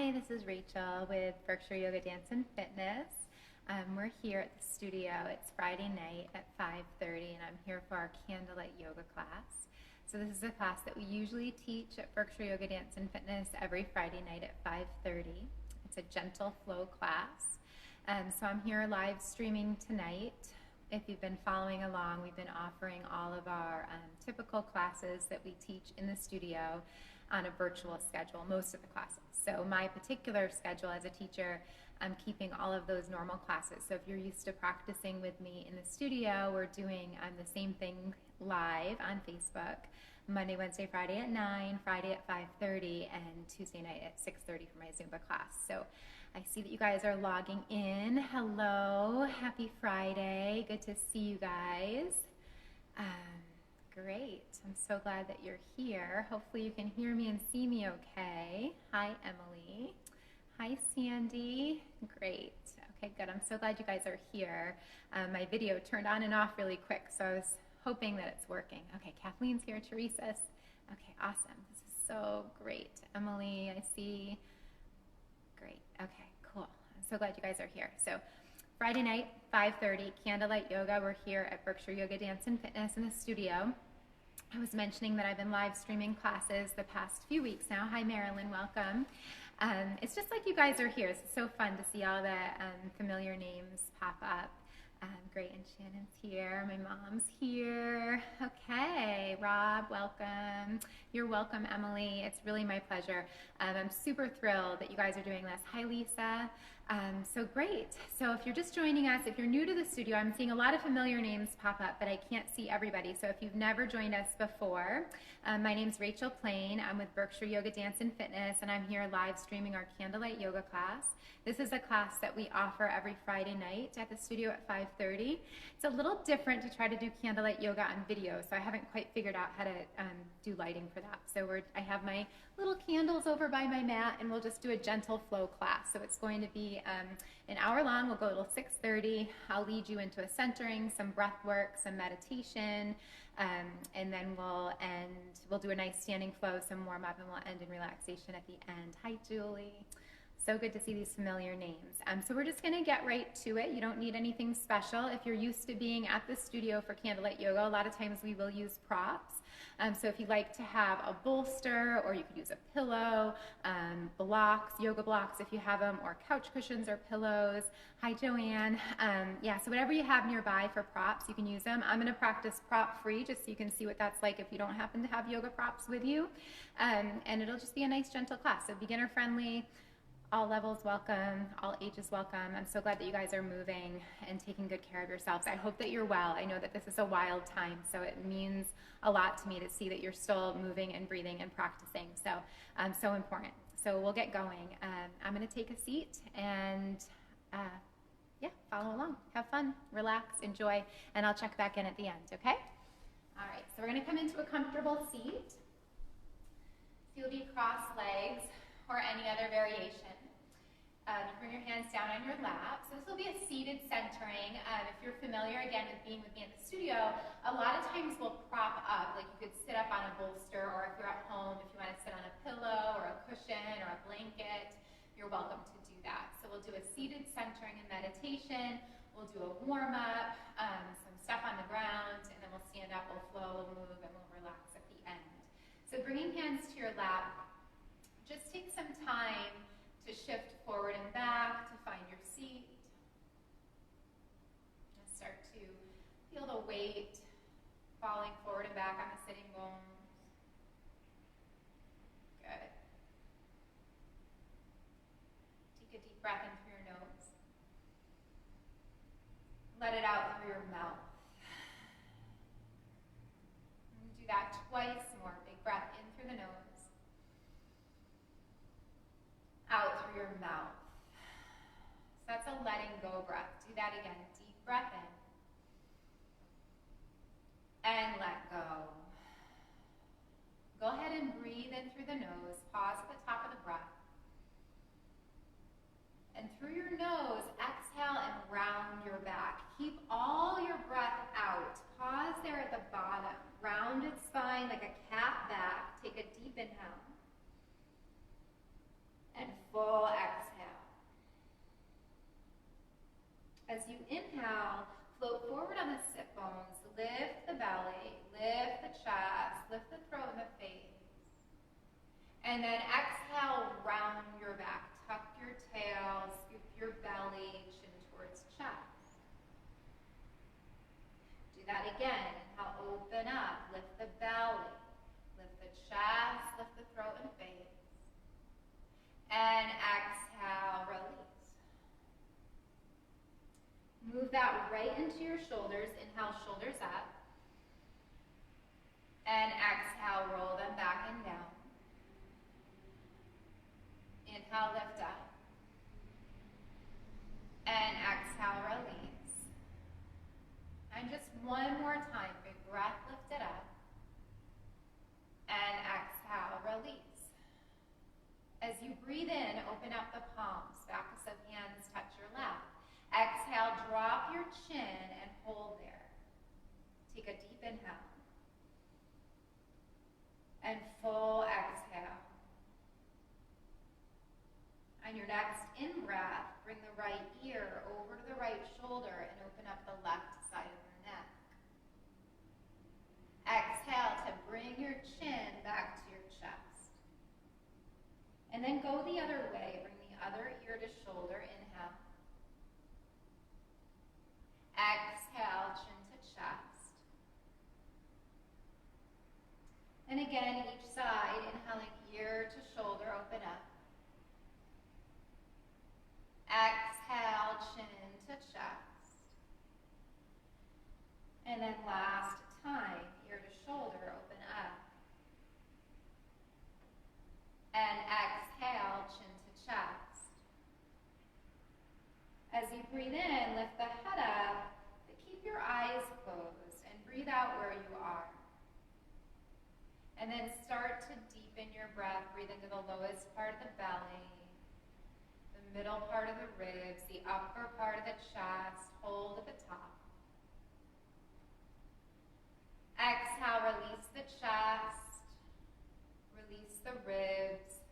Hi, this is Rachel with Berkshire Yoga Dance and Fitness. We're here at the studio. It's Friday night at 5:30 and I'm here for our candlelight yoga class. So this is a class that we usually teach at Berkshire Yoga Dance and Fitness every Friday night at 5:30. It's a gentle flow class. So I'm here live streaming tonight. If you've been following along, we've been offering all of our typical classes that we teach in the studio on a virtual schedule, most of the classes. So my particular schedule as a teacher, I'm keeping all of those normal classes. So if you're used to practicing with me in the studio, we're doing the same thing live on Facebook, Monday, Wednesday, Friday at 9, Friday at 5:30, and Tuesday night at 6:30 for my Zumba class. So I see that you guys are logging in. Hello, happy Friday. Good to see you guys. Great. I'm so glad that you're here. Hopefully you can hear me and see me okay. Hi, Emily. Hi, Sandy. Great. Okay, good. I'm so glad you guys are here. My video turned on and off really quick, so I was hoping that it's working. Okay, Kathleen's here. Teresa's. Okay, awesome. This is so great. Emily, I see. Great. Okay, cool. I'm so glad you guys are here. So Friday night, 5:30, candlelight yoga. We're here at Berkshire Yoga Dance and Fitness in the studio. I was mentioning that I've been live streaming classes the past few weeks now. Hi, Marilyn, welcome. It's just like you guys are here. It's so fun to see all the familiar names pop up. Great, and Shannon's here. My mom's here. Okay, Rob, welcome. You're welcome, Emily. It's really my pleasure. I'm super thrilled that you guys are doing this. Hi, Lisa. So great. So if you're just joining us, if you're new to the studio, I'm seeing a lot of familiar names pop up, but I can't see everybody. So if you've never joined us before, my name's Rachael Plaine. I'm with Berkshire Yoga Dance and Fitness, and I'm here live streaming our candlelight yoga class. This is a class that we offer every Friday night at the studio at 5:30. It's a little different to try to do candlelight yoga on video, so I haven't quite figured out how to do lighting for that. So I have my little candles over by my mat, and we'll just do a gentle flow class. So it's going to be an hour long. We'll go till 6:30. I'll lead you into a centering, some breath work, some meditation, and then we'll do a nice standing flow, some warm up, and we'll end in relaxation at the end. Hi, Julie. So good to see these familiar names. So we're just gonna get right to it. You don't need anything special. If you're used to being at the studio for candlelight yoga, a lot of times we will use props. So if you like to have a bolster, or you could use a pillow, blocks, yoga blocks if you have them, or couch cushions or pillows. Hi, Joanne. Yeah, so whatever you have nearby for props, you can use them. I'm gonna practice prop free just so you can see what that's like if you don't happen to have yoga props with you. And it'll just be a nice gentle class, so beginner friendly. All levels welcome, all ages welcome. I'm so glad that you guys are moving and taking good care of yourselves. I hope that you're well. I know that this is a wild time, so it means a lot to me to see that you're still moving and breathing and practicing. So important. So we'll get going. I'm gonna take a seat and yeah, follow along. Have fun, relax, enjoy, and I'll check back in at the end, okay? All right, so we're gonna come into a comfortable seat. You'll be crossed legs or any other variation. You bring your hands down on your lap. So this will be a seated centering. If you're familiar, again, with being with me at the studio, a lot of times we'll prop up. Like you could sit up on a bolster, or if you're at home, if you want to sit on a pillow or a cushion or a blanket, you're welcome to do that. So we'll do a seated centering and meditation. We'll do a warm-up, some stuff on the ground, and then we'll stand up, we'll flow, we'll move, and we'll relax at the end. So bringing hands to your lap, just take some time to shift forward and back to find your seat. And start to feel the weight falling forward and back on the sitting bones. Good. Take a deep breath in through your nose. Let it out through your mouth. And do that twice more. Big breath in through the nose. Out through your mouth. So that's a letting go breath. Do that again. Deep breath in. And let go. Go ahead and breathe in through the nose. Pause at the top of the breath. And through your nose, exhale and round your back. Keep all your breath out. Pause there at the bottom. Rounded spine like a cat back. Take a deep inhale. And full you inhale, float forward on the sit bones, lift the belly, lift the chest, lift the throat and the face. And then exhale, round your back. Tuck your tail, scoop your belly, chin towards chest. Do that again. Inhale, open up, lift the belly, lift the chest, lift the throat and face. And exhale, release. Move that right into your shoulders. Inhale, shoulders up. And exhale, roll them back and down. Inhale, lift up. And exhale, release. And just one more time. Big breath, lift it up. And exhale, release. As you breathe in, open up the palms. Backs of hands touch your lap. Exhale, drop your chin and hold there. Take a deep inhale. And full exhale. On your next in-breath, bring the right ear over to the right shoulder and open up the left side of your neck. Exhale to bring your chin back to your chest. And then go the other way. Bring the other ear to shoulder. Inhale. Exhale, chin to chest. And again, each side, inhaling ear to shoulder, open up. Exhale, chin to chest. And then last time, ear to shoulder, open up. And exhale, chin to chest. As you breathe in, lift the head up, but keep your eyes closed and breathe out where you are. And then start to deepen your breath. Breathe into the lowest part of the belly, the middle part of the ribs, the upper part of the chest. Hold at the top. Exhale, release the chest, release the ribs,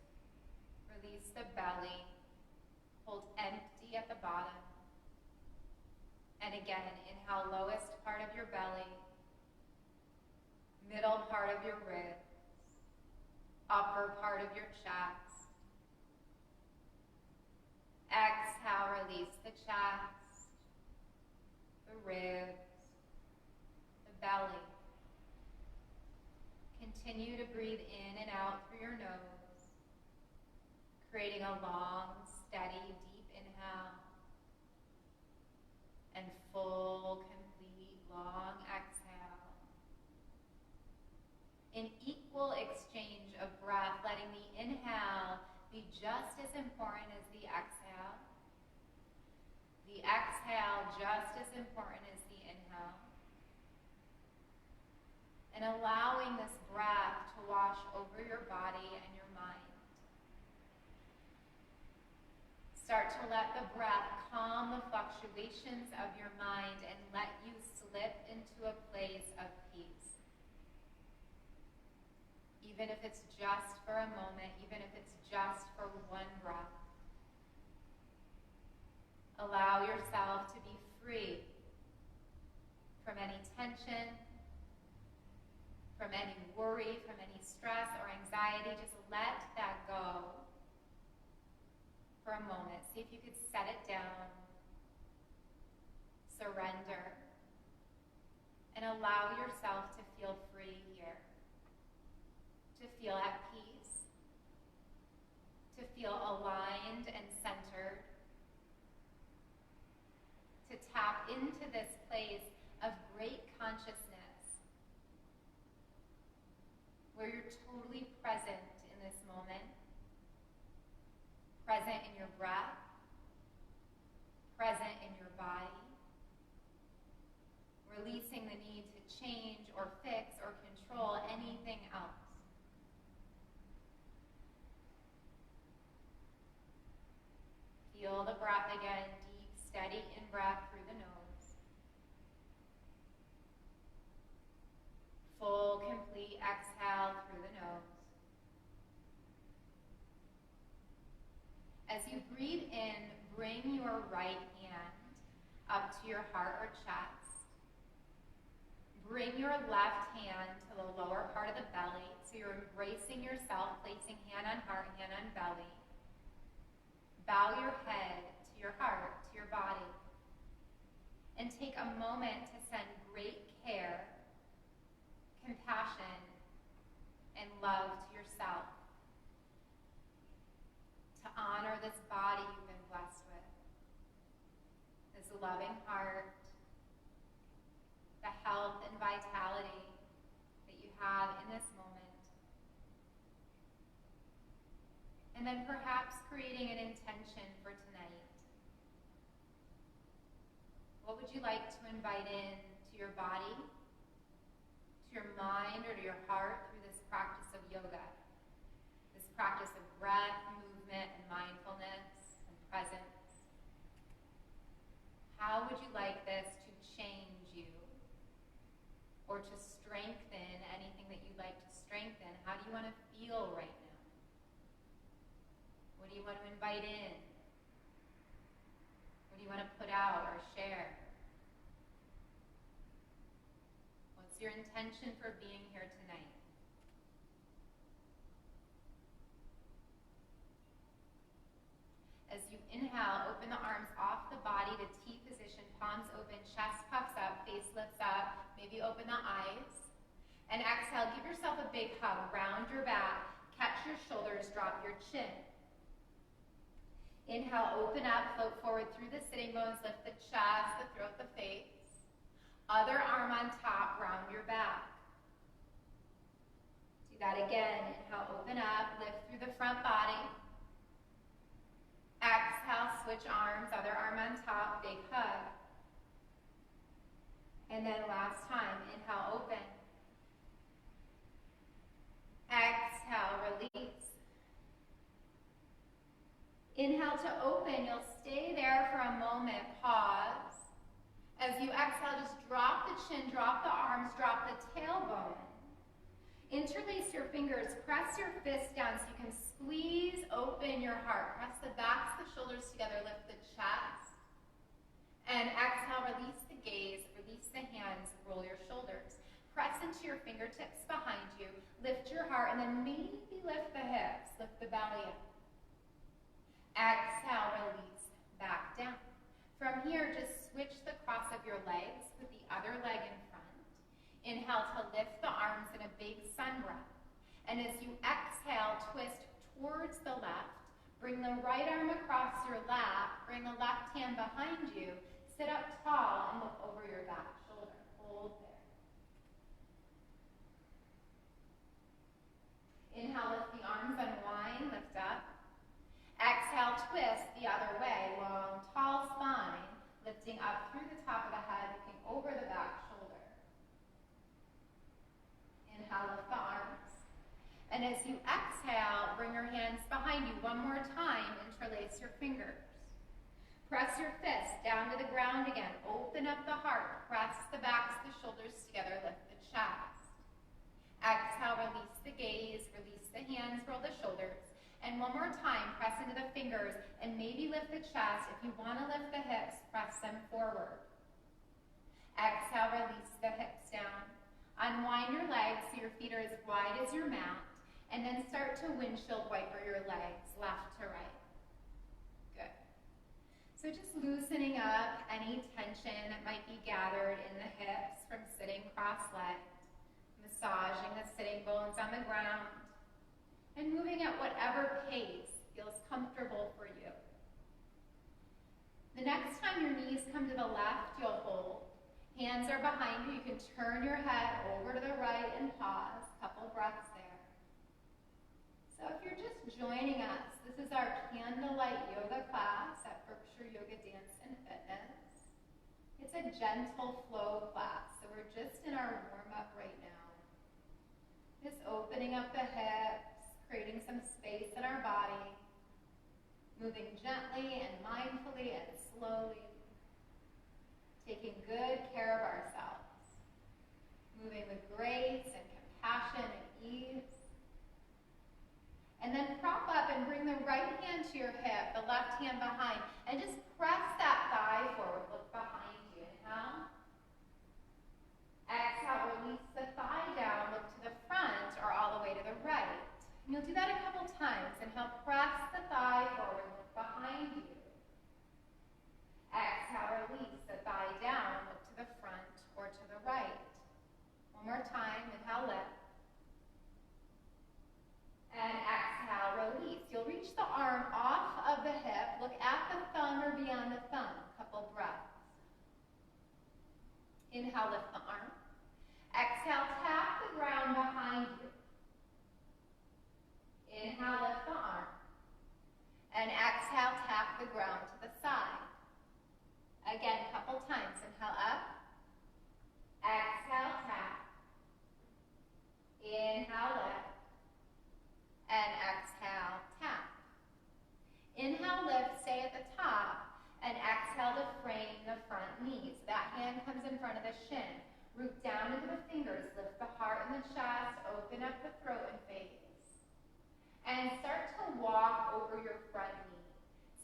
release the belly. Hold empty at the bottom. And again, inhale, lowest part of your belly, middle part of your ribs, upper part of your chest. Exhale, release the chest, the ribs, the belly. Continue to breathe in and out through your nose, creating a long, steady, deep inhale and full, complete, long exhale. An equal exchange of breath, letting the inhale be just as important as the exhale. The exhale just as important as the inhale. And allowing this breath to wash over your body and your mind. Start to let the breath calm the fluctuations of your mind and let you slip into a place of peace. Even if it's just for a moment, even if it's just for one breath. Allow yourself to be free from any tension, from any worry, from any stress or anxiety. Just let that go for a moment. See if you could set it down, surrender, and allow yourself to feel free here, to feel at peace, to feel aligned and centered, to tap into this place of great consciousness where you're totally present in this moment, present in your breath, present in your body, releasing the need to change or fix or control anything else. Feel the breath again, deep, steady in-breath through the nose. Full, complete exhale through the nose. As you breathe in, bring your right hand up to your heart or chest. Bring your left hand to the lower part of the belly, so you're embracing yourself, placing hand on heart, hand on belly. Bow your head to your heart, to your body, and take a moment to send great care, compassion, and love to yourself, to honor this body you've been blessed with, this loving heart, the health and vitality that you have in this moment. And then perhaps creating an intention for tonight. What would you like to invite in to your body, to your mind, or to your heart through this practice of yoga? This practice of breath, movement, and mindfulness, and presence. How would you like this to change you? Or to strengthen anything that you'd like to strengthen? How do you want to feel right now? What do you want to invite in? What do you want to put out or share? What's your intention for being here tonight? As you inhale, open the arms off the body to T position, palms open, chest puffs up, face lifts up, maybe open the eyes. And exhale, give yourself a big hug, round your back, catch your shoulders, drop your chin. Inhale, open up, float forward through the sitting bones, lift the chest, the throat, the face. Other arm on top, round your back. Do that again. Inhale, open up, lift through the front body. Exhale, switch arms, other arm on top, big hug. And then last time, inhale, open. Exhale, release. Inhale to open, you'll stay there for a moment, pause. As you exhale, just drop the chin, drop the arms, drop the tailbone. Interlace your fingers, press your fists down so you can squeeze open your heart. Press the backs of the shoulders together, lift the chest. And exhale, release the gaze, release the hands, roll your shoulders. Press into your fingertips behind you, lift your heart, and then maybe lift the hips, lift the belly up. Exhale, release, back down. From here, just switch the cross of your legs, put the other leg in front. Inhale to lift the arms in a big sun breath. And as you exhale, twist towards the left. Bring the right arm across your lap. Bring the left hand behind you. Sit up tall and look over your back shoulder. Hold there. Inhale, lift the arms, unwind, lift up. Exhale, twist the other way. Long, tall spine, lifting up through the top of the head, looking over the back shoulder. Inhale, lift the arms. And as you exhale, bring your hands behind you. One more time, interlace your fingers. Press your fists down to the ground again. Open up the heart. Press the backs of the shoulders together. Lift the chest. Exhale, release the gaze. Release the hands. Roll the shoulders. And one more time, press into the fingers and maybe lift the chest. If you want to lift the hips, press them forward. Exhale, release the hips down. Unwind your legs so your feet are as wide as your mat. And then start to windshield wiper your legs left to right. Good. So just loosening up any tension that might be gathered in the hips from sitting cross-legged. Massaging the sitting bones on the ground. And moving at whatever pace feels comfortable for you. The next time your knees come to the left, you'll hold. Hands are behind you. You can turn your head over to the right and pause. Couple breaths there. So if you're just joining us, this is our candlelight yoga class at Berkshire Yoga Dance and Fitness. It's a gentle flow class, so we're just in our warm-up right now. Just opening up the hips, creating some space in our body, moving gently and mindfully and slowly, taking good care of ourselves, moving with grace and compassion and ease. And then prop up and bring the right hand to your hip, the left hand behind, and just press that thigh forward, look behind you. And you'll do that a couple times. Inhale, press the thigh forward, look behind you. Exhale, release the thigh down, look to the front or to the right. One more time, inhale, lift. And exhale, release. You'll reach the arm off of the hip, look at the thumb or beyond the thumb, couple breaths. Inhale, lift the arm. Exhale, tap the ground behind you. Inhale, lift the arm. And exhale, tap the ground to the side. Again, couple times. Inhale, up. Exhale, tap. Inhale, lift. And exhale, tap. Inhale, lift, stay at the top. And exhale to frame the front knee. So that hand comes in front of the shin. Root down into the fingers. Lift the heart and the chest. Open up the throat and face. And start to walk over your front knee.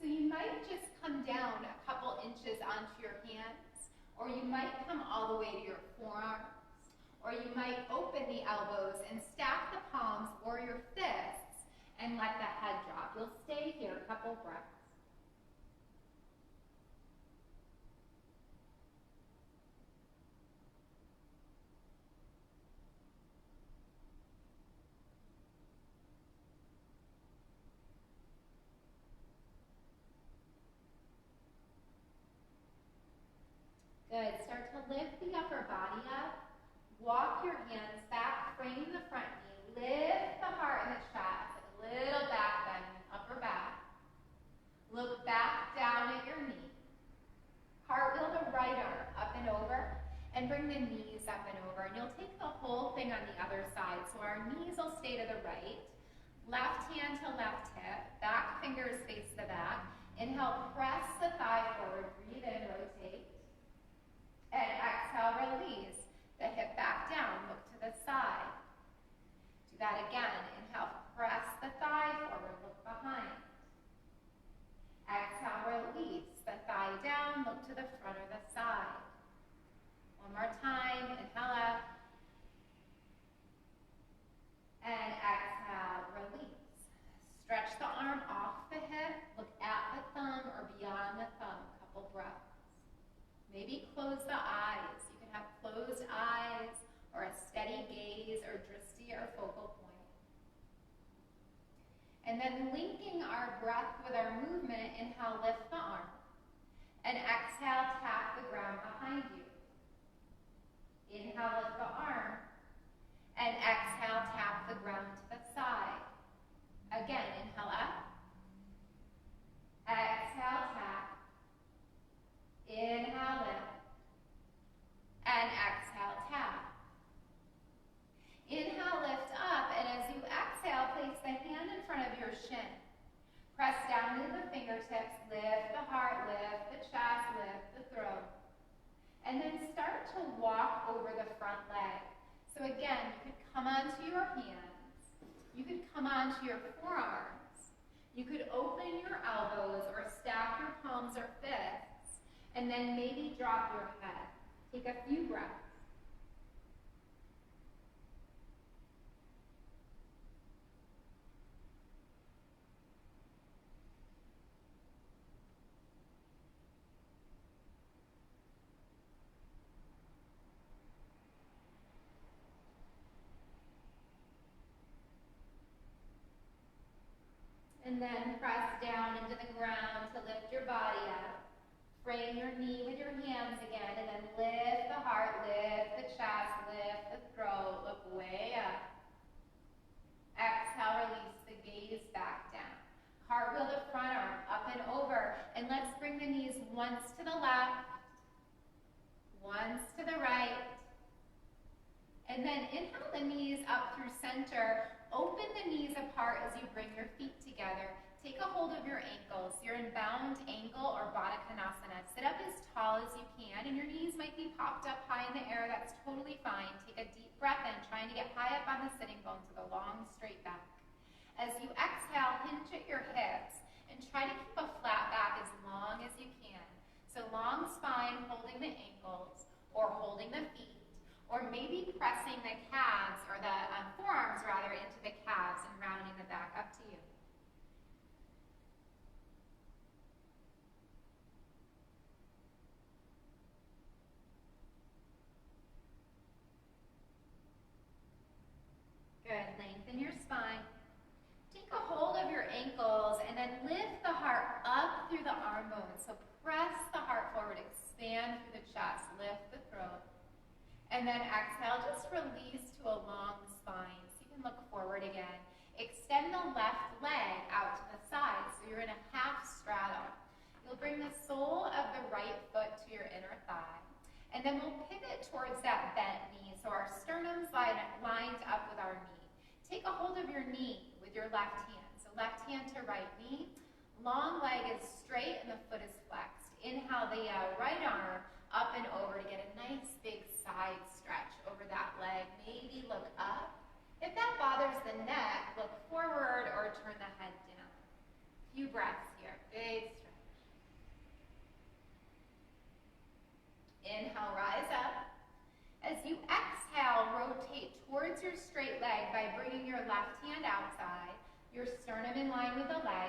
So you might just come down a couple inches onto your hands, or you might come all the way to your forearms, or you might open the elbows and stack the palms or your fists and let the head drop. You'll stay here a couple breaths. Good. Start to lift the upper body up. Walk your hands back. Frame the front knee. Lift the heart and the chest. A little back bend in the upper back. Look back down at your knee. Cartwheel the right arm up and over. And bring the knees up and over. And you'll take the whole thing on the other side. So our knees will stay to the right. Left hand to left hip. Back fingers face the back. Inhale, press the thigh forward. Breathe in, rotate. And exhale, release the hip back down, look to the side. Do that again. Inhale, press the thigh forward, look behind. Exhale, release the thigh down, look to the front or the side. One more time. Inhale up. And exhale, release. Stretch the arm off the hip, look at the thumb or beyond the thumb, couple breaths. Maybe close the eyes. You can have closed eyes or a steady gaze or drishti or focal point. And then linking our breath with our movement, inhale, lift the arm. And exhale, tap the ground behind you. Inhale, lift the arm. And exhale, tap the ground to the side. Again, inhale up. Exhale, tap. Inhale, lift. And exhale, tap. Inhale, lift up, and as you exhale, place the hand in front of your shin. Press down into the fingertips, lift the heart, lift the chest, lift the throat. And then start to walk over the front leg. So again, you could come onto your hands. You could come onto your forearms. You could open your elbows or stack your palms or fists. And then maybe drop your head. Take a few breaths. And then press down into the ground to lift your body up. Frame your knee with your hands again, and then lift the heart, lift the chest, lift the throat, look way up. Exhale, release the gaze back down. Cartwheel the front arm up and over, and let's bring the knees once to the left, once to the right. And then inhale the knees up through center. Open the knees apart as you bring your feet together. Take a hold of your ankles. You're in bound ankle or Baddha Konasana. Sit up as tall as you can, and your knees might be popped up high in the air. That's totally fine. Take a deep breath in, trying to get high up on the sitting bones with a long, straight back. As you exhale, hinge at your hips, and try to keep a flat back as long as you can. So long spine, holding the ankles, or holding the feet, or maybe pressing the calves, or the forearms rather, into the calves and rounding through the arm bones. So press the heart forward, expand through the chest, lift the throat. And then exhale, just release to a long spine. So you can look forward again. Extend the left leg out to the side, so you're in a half straddle. You'll bring the sole of the right foot to your inner thigh. And then we'll pivot towards that bent knee, so our sternum's lined up with our knee. Take a hold of your knee with your left hand. So left hand to right knee. Long leg is straight and the foot is flexed. Inhale the right arm up and over to get a nice big side stretch over that leg. Maybe look up. If that bothers the neck, look forward or turn the head down. A few breaths here. Big stretch. Inhale, rise up. As you exhale, rotate towards your straight leg by bringing your left hand outside, your sternum in line with the leg,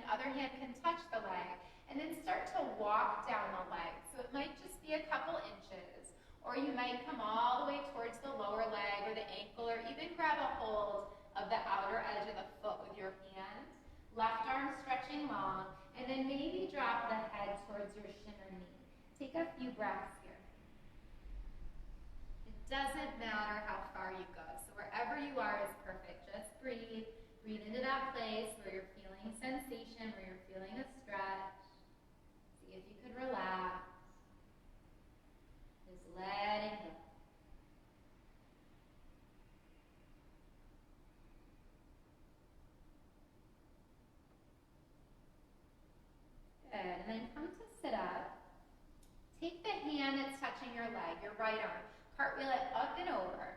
other hand can touch the leg, and then start to walk down the leg. So it might just be a couple inches, or you might come all the way towards the lower leg or the ankle, or even grab a hold of the outer edge of the foot with your hand. Left arm stretching long, and then maybe drop the head towards your shin or knee. Take a few breaths here. It doesn't matter how far you go, so wherever you are is perfect. Just breathe. Breathe into that place where you're feeling sensation, where you're feeling a stretch. See if you could relax. Just letting go. Good, and then come to sit up. Take the hand that's touching your leg, your right arm, cartwheel it up and over.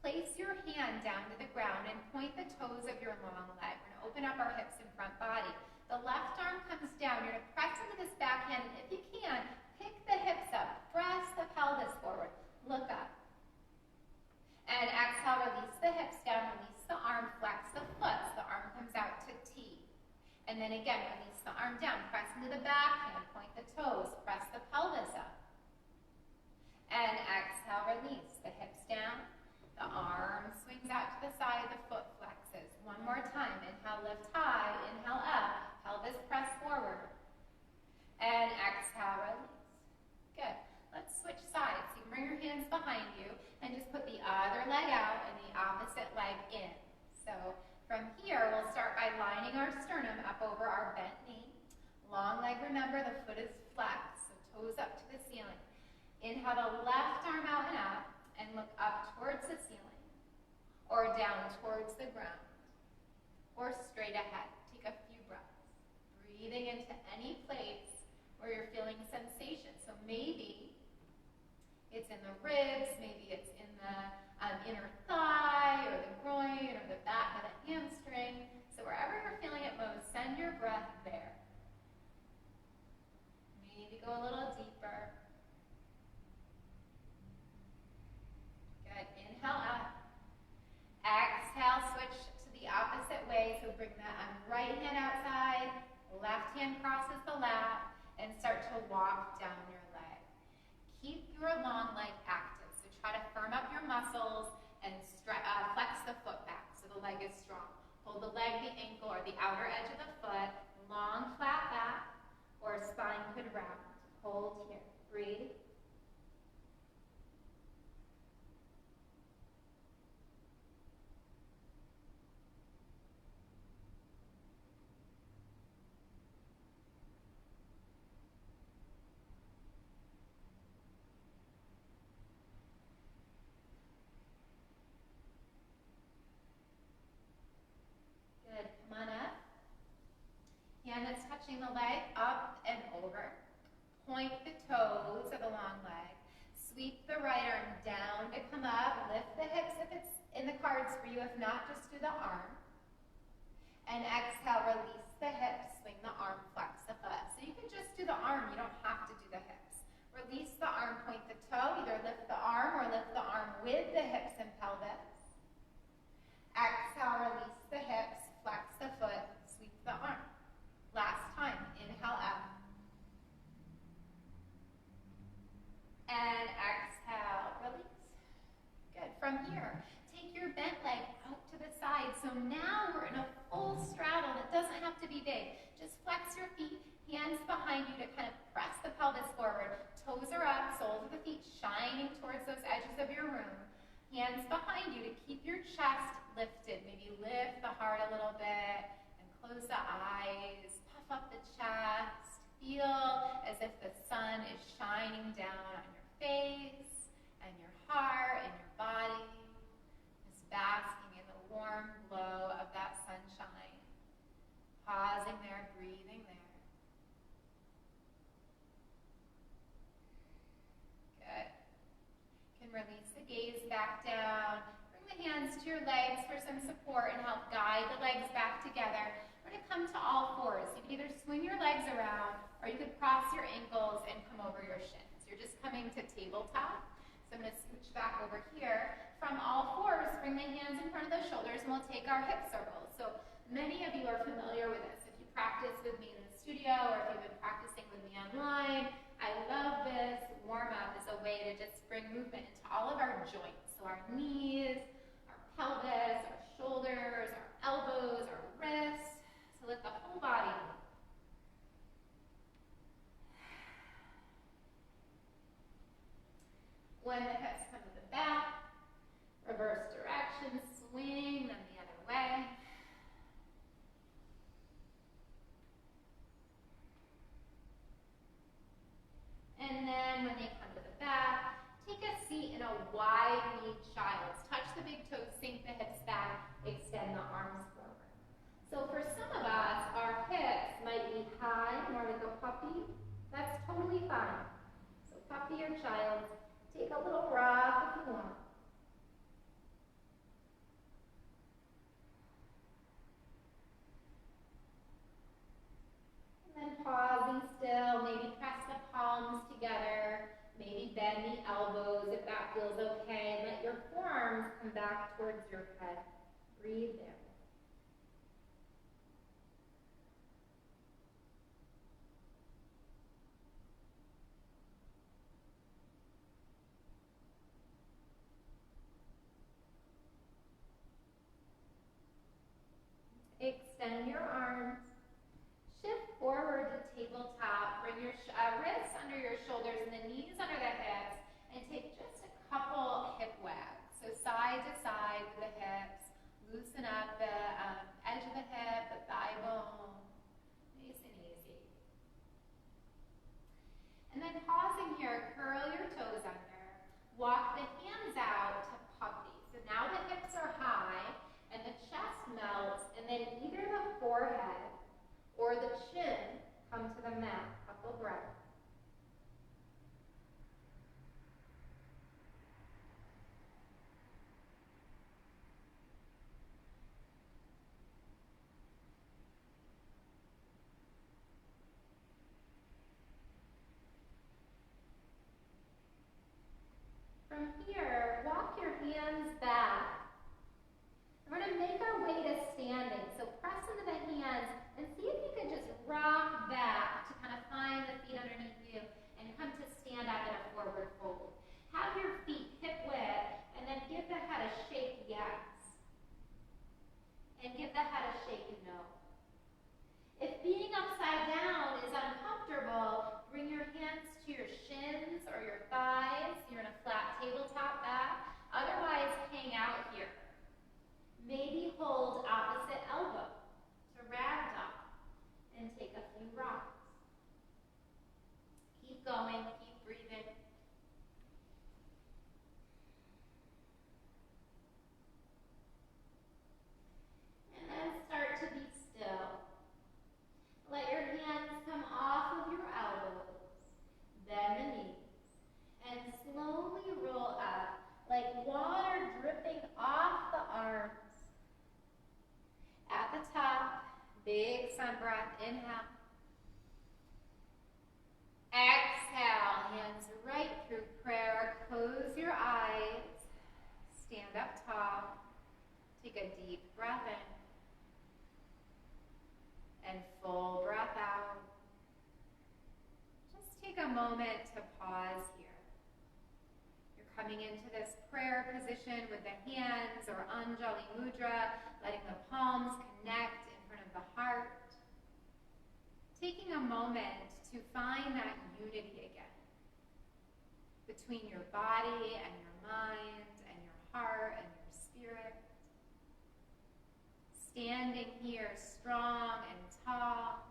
Place your hand down to the ground and point the toes of your long leg. We're going to open up our hips and front body. The left arm comes down. You're going to press into this backhand, and if you can, pick the hips up. Press the pelvis forward. Look up. And exhale, release the hips down, release the arm, flex the foot. So the arm comes out to T. And then again, release the arm down. Press into the backhand, point the toes, press the pelvis up. And exhale, release the hips down. The arm swings out to the side, the foot flexes. One more time. Inhale, lift high. Inhale, up. Pelvis press forward. And exhale, release. Good. Let's switch sides. You can bring your hands behind you and just put the other leg out and the opposite leg in. So from here, we'll start by lining our sternum up over our bent knee. Long leg, remember, the foot is flexed, so toes up to the ceiling. Inhale the left arm out and up. And look up towards the ceiling, or down towards the ground, or straight ahead. Take a few breaths, breathing into any place where you're feeling sensation. So maybe it's in the ribs, maybe it's in the inner thigh, or the groin, or the back of the hamstring. So wherever you're feeling it most, send your breath there. Maybe go a little deeper. Inhale up. Exhale, switch to the opposite way. So bring the right hand outside, left hand crosses the lap, and start to walk down your leg. Keep your long leg active. So try to firm up your muscles and flex the foot back so the leg is strong. Hold the leg, the ankle, or the outer edge of the foot. Long, flat back, or spine could round. Hold here. Breathe. Hand that's touching the leg up and over. Point the toes of the long leg. Sweep the right arm down to come up. Lift the hips if it's in the cards for you. If not, just do the arm. And exhale, release the hips. Swing the arm, flex the foot. So you can just do the arm. You don't have to do the hips. Release the arm, point the toe. Either lift the arm or lift the arm with the hips and pelvis. Exhale, release the hips. Flex the foot. Sweep the arm. Last time, inhale up. And exhale, release. Good. From here, take your bent leg out to the side. So now we're in a full straddle. It doesn't have to be big. Just flex your feet, Hands behind you to kind of press the pelvis forward. Toes are up, soles of the feet shining towards those edges of your room. Hands behind you to keep your chest lifted. Maybe lift the heart a little bit and close the eyes. Puff up the chest. Feel as if the sun is shining down on your face and your heart and your body. Just basking in the warm glow of that sunshine. Pausing there, breathing there. Release the gaze back down. Bring the hands to your legs for some support and help guide the legs back together. We're going to come to all fours. You can either swing your legs around or you could cross your ankles and come over your shins. You're just coming to tabletop. So I'm going to scooch back over here. From all fours, bring the hands in front of the shoulders and we'll take our hip circles. So many of you are familiar with this. If you practice with me in the studio or if you've been practicing with me online, I love this warm-up as a way to just bring movement into all of our joints. So our knees, our pelvis, our shoulders, our elbows, our wrists. So let the whole body move. When the hips come to the back, reverse direction, swing them the other way. And then when they come to the back, take a seat in a wide-kneed child's. Touch the big toes, sink the hips back, extend the arms forward. So for some of us, our hips might be high, more like a puppy. That's totally fine. So puppy or child, take a little rock if you want. And then pausing still, maybe press the palms together, maybe bend the elbows if that feels okay. Let your forearms come back towards your head. Breathe there. Extend your arms. Shift forward to tabletop. Bring your wrists under your shoulders and the knees under the hips. And take just a couple hip wags. So side to side with the hips. Loosen up the edge of the hip, the thigh bone. Nice and easy. And then pausing here, curl your toes under. Walk the hands out to puppy. So now the hips are high and the chest melts, and then either the forehead or the chin come to the mat. Couple breaths. From here, walk your hands back. We're going to make our way to standing. So press into the hands and see if you can just rock back to kind of find the feet underneath you and come to stand up in a forward fold. Have your feet hip width and then give the head a shake yes. And give the head a shake no. If being upside down is uncomfortable, bring your hands to your shins or your thighs. You're in a flat tabletop back. Otherwise, hang out here. Maybe hold opposite elbow to ragdoll and take a few rocks. Keep going, keep breathing. And then start to be still. Let your hands come off of your elbows, bend the knees, and slowly roll up like water dripping off the arms. At the top, big sun breath, inhale. Exhale, hands right through prayer. Close your eyes. Stand up tall. Take a deep breath in. And full breath out. Just take a moment to pause here. Coming into this prayer position with the hands or Anjali Mudra, letting the palms connect in front of the heart. Taking a moment unity again between your body and your mind and your heart and your spirit. Standing here strong and tall,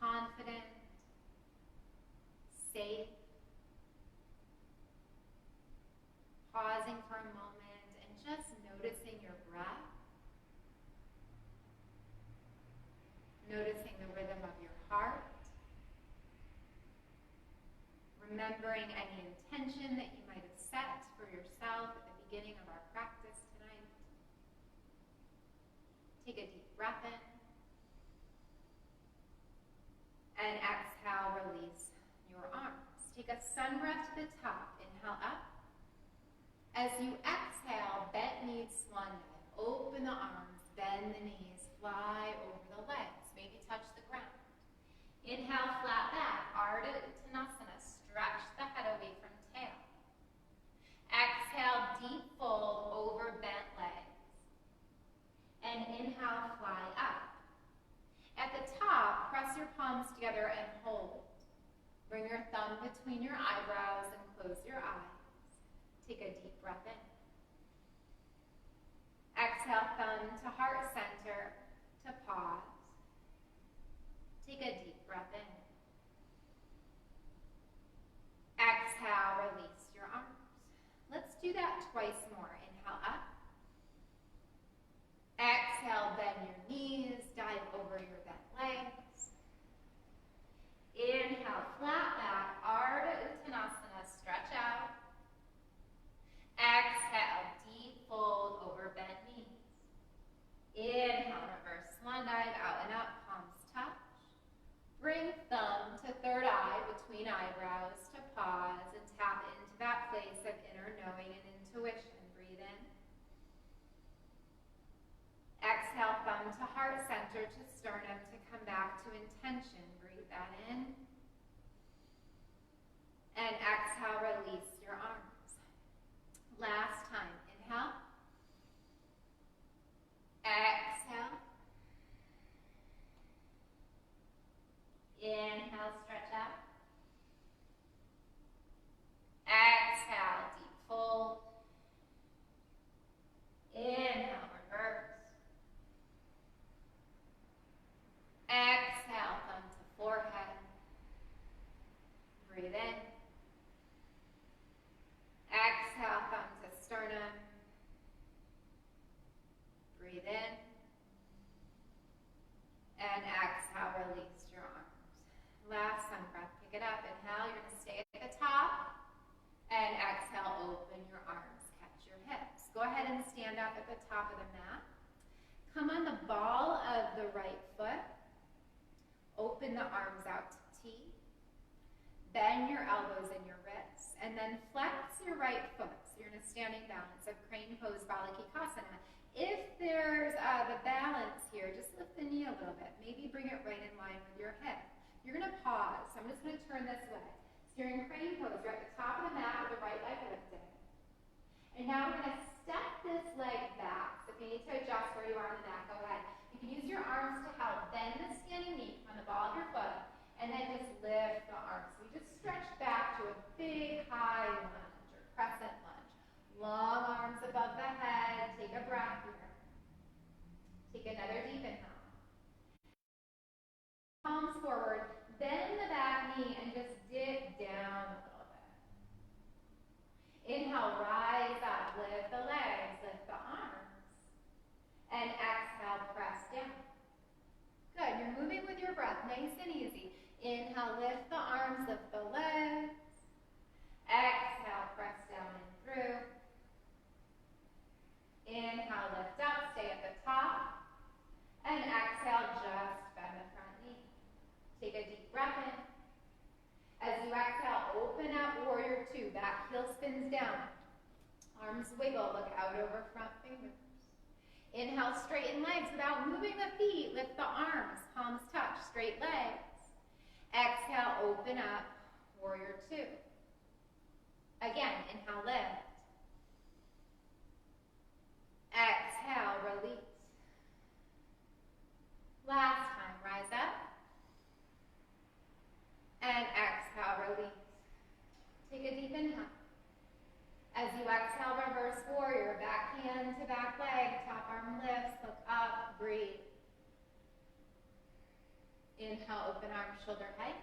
confident, safe. Pausing for a moment and just noticing your breath. Noticing the rhythm of your heart. Remembering any intention that you might have set for yourself at the beginning of our practice tonight. Take a deep breath in. And exhale, release your arms. Take a sun breath to the top. Inhale up. As you exhale, bent knees, swan dive. Open the arms, bend the knees, fly over the legs. Maybe touch the ground. Inhale, flat back, Ardha Uttanasana. Stretch the head away from tail. Exhale, deep fold over bent legs. And inhale, fly up. At the top, press your palms together and hold. Bring your thumb between your eyebrows and close your eyes. Take a deep breath in. Exhale, thumb to heart center to pause. Take a deep breath in. Exhale, release your arms. Let's do that twice more. Inhale up. Exhale, bend your knees, dive over your bent legs. Inhale, flat back, Ardha Uttanasana, stretch out. Exhale, deep fold over bent knees. Inhale, reverse swan dive, out and up, palms touch. Bring thumb to third eye between eyebrows to pause and tap into that place of inner knowing and intuition. Breathe in. Exhale, thumb to heart center to sternum to come back to intention. Breathe that in. And exhale, release your arms. Last time. Inhale. Exhale. Inhale, stretch out. Exhale, deep fold. Inhale, reverse. Exhale, thumb to forehead. Breathe in. Exhale, thumb to sternum. Breathe in. And exhale, release your arms. Last sun breath, pick it up. Inhale, you're going to stay at the top. And exhale, open your arms, catch your hips. Go ahead and stand up at the top of the mat. Come on the ball of the right foot. Open the arms out to T. Bend your elbows and your wrists. And then flex your right foot. So you're in a standing balance of crane pose, Balakikasana. If there's the balance here, just lift the knee a little bit. Maybe bring it right in line with your hip. You're going to pause. So I'm just going to turn this way. So you're in crane pose. You're at the top of the mat with the right leg lifted. And now we're going to step this leg back. So if you need to adjust where you are on the mat, go ahead. You can use your arms to help bend the standing knee on the ball of your foot. And then just lift the arms. So we just stretch back to a big high lunge or crescent lunge. Long arms above the head. Take a breath here. Take another deep inhale. Palms forward. Bend the back knee and just dip down a little bit. Inhale, rise up. Lift the legs. Lift the arms. And exhale, press down. Good. You're moving with your breath. Nice and easy. Inhale, lift the arms. Lift the legs. Exhale, press down and through. Inhale, lift up, stay at the top. And exhale, just bend the front knee. Take a deep breath in. As you exhale, open up, warrior two. Back heel spins down. Arms wiggle, look out over front fingers. Inhale, straighten legs without moving the feet. Lift the arms, palms touch, straight legs. Exhale, open up, warrior two. Again, inhale, lift. Exhale, release. Last time, rise up. Inhale, open arms, shoulder height.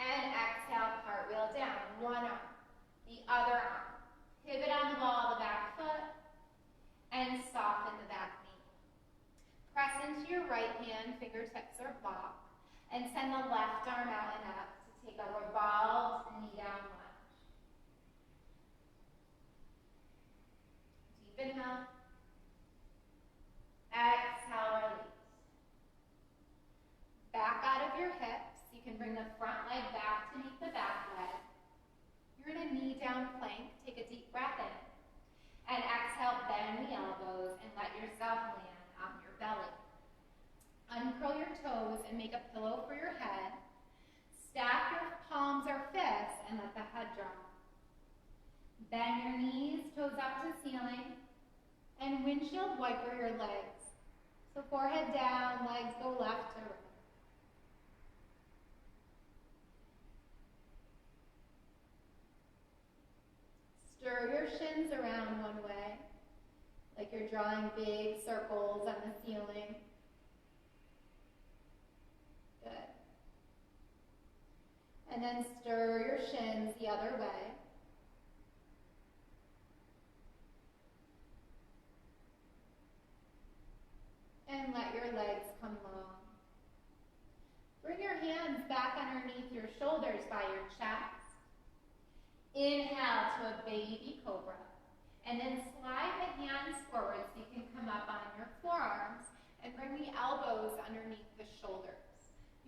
And exhale, cartwheel down. One arm, the other arm. Pivot on the ball, the back foot, and soften the back knee. Press into your right hand, fingertips are blocked, and send the left arm out and up to take a revolved knee down lunge. Deep inhale. Exhale, release. Back out of your hips. You can bring the front leg back to meet the back leg. You're in a knee down plank. Take a deep breath in. And exhale, bend the elbows and let yourself land on your belly. Uncurl your toes and make a pillow for your head. Stack your palms or fists and let the head drop. Bend your knees, toes up to ceiling, and windshield wiper your legs. So forehead down, legs go left to right. Stir your shins around one way, like you're drawing big circles on the ceiling. Good. And then stir your shins the other way. And let your legs come long. Bring your hands back underneath your shoulders by your chest. Inhale to a baby cobra. And then slide the hands forward so you can come up on your forearms and bring the elbows underneath the shoulders.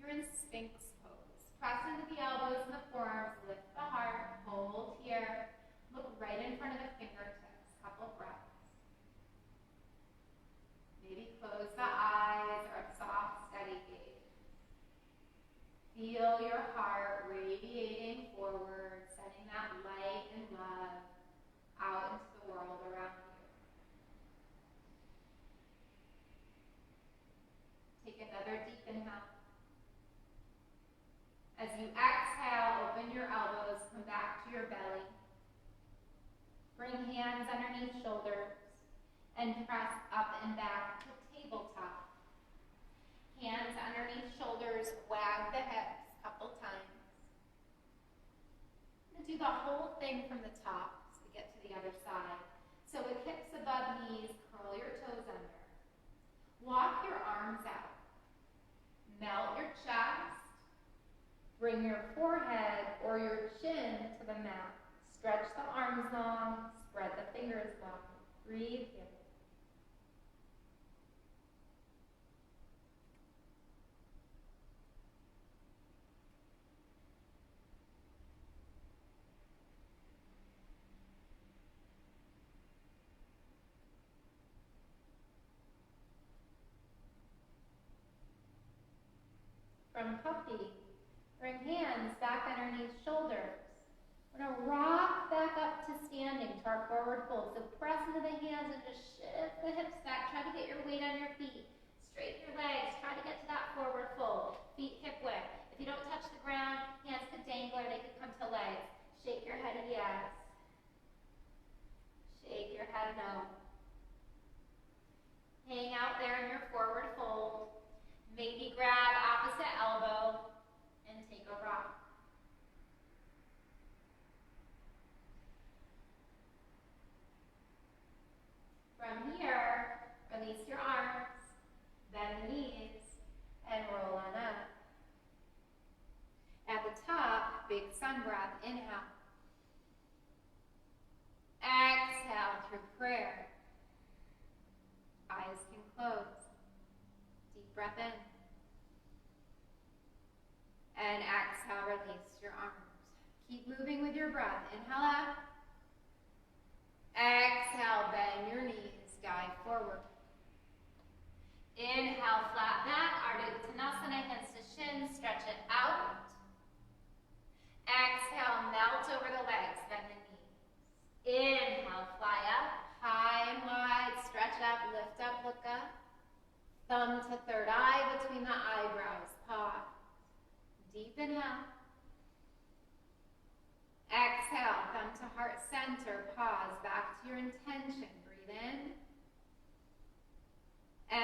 You're in Sphinx pose. Press into the elbows and the forearms, lift the heart, hold here. Look right in front of the fingertips, couple breaths. Maybe close the eyes or a soft, steady gaze. Feel your heart radiating forward, sending that light and love out into the world around you. Take another deep inhale. As you exhale, open your elbows, come back to your belly. Bring hands underneath shoulders and press up and back to tabletop. Hands underneath shoulders, wag the hips a couple times. And do the whole thing from the top as we get to the other side. So with hips above knees, curl your toes under. Walk your arms out. Melt your chest. Bring your forehead or your chin to the mat. Stretch the arms long, spread the fingers long. Breathe here. From puppy, bring hands back underneath shoulders. We're going to rock back up to standing to our forward fold. So press into the hands and just shift the hips back. Try to get your weight on your feet. Straighten your legs. Try to get to that forward fold. Feet hip width. If you don't touch the ground, hands could dangle or they could come to legs. Shake your head yes. Shake your head no. Hang out there in your forward fold. Maybe grab opposite elbow and take a rock. From here, release your arms, bend the knees, and roll on up. At the top, big sun breath, inhale. Exhale through prayer. Eyes can close. Deep breath in. And exhale, release your arms. Keep moving with your breath. Inhale up. Exhale, bend your knees, dive forward. Inhale, flat back, Ardha Uttanasana, hands to shins, stretch it out. Exhale, melt over the legs, bend the knees. Inhale, fly up, high and wide, stretch up, lift up, look up. Thumb to third eye between the eyebrows, pause. Deep inhale. Exhale, thumb to heart center, pause, back to your intention. Breathe in.